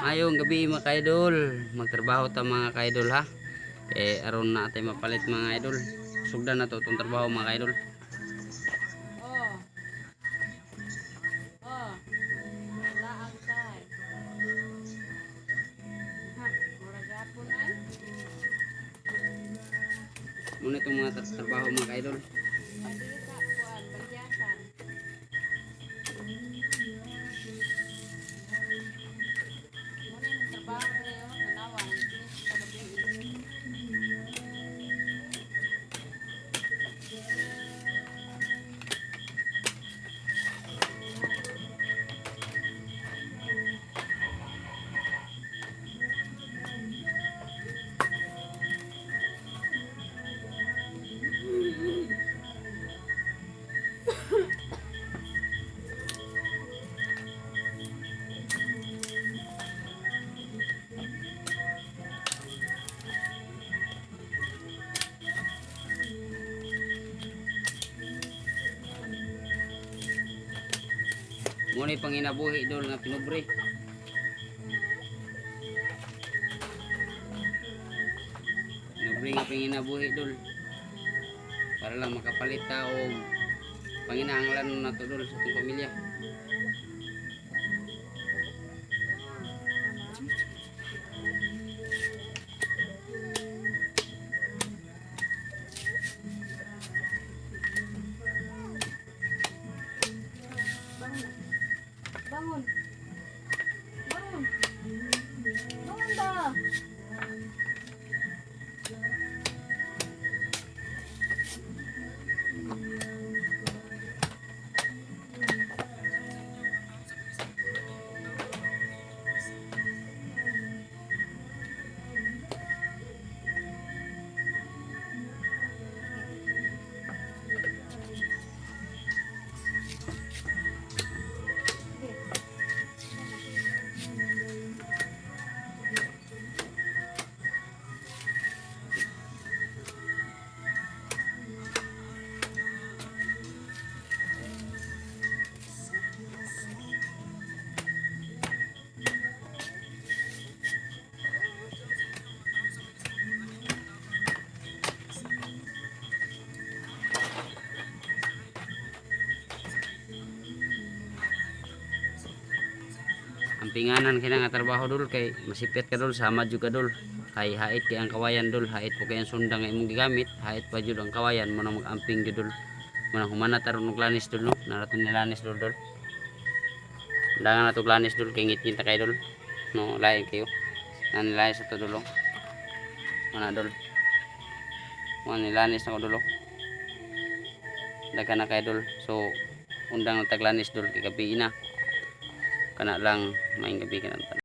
Ayong gabi mga kaidol, magtrabaho ta mga kaidol ha. Aron na tayo mapalit mga idol. Sugdan na to itong trabaho mga kaidol. Oh. Oh. Laag tay. Ha, murag gapon ay. Muna itong mga trabaho mga kaidol. Ay dili ka kuan bagyasan. Muna yung trabaho niyo, nanawan, finish sa gabi. Muna yung panginabuhi idol nga pinubre. Pinubre nga panginabuhi idol. Para lang makapalit ta o panginahanglan na to idol sa itong pamilya. Bangun. Bangun. Bangun dah. Ang pinganan kina nga trabaho dul kay masipit ka dul sama juga dul. Kay hait kay ang kawayan dul, hait po kay ang sundang nga imong gigamit, hait pa jud ang kawayan mo na mag-amping jud dul. Mo na humana taron og lanis dul no, naraton ni lanis dul dul. Dangan na to lanis dul kay ngit ta kay dul. No, lain kayo. Nan lanis sa to dul. Mana dul. Mo ni lanis na ko dul. Dagan na kay dul. So undang taglanis dul kay gabi na. Kana lang maing gabi kana.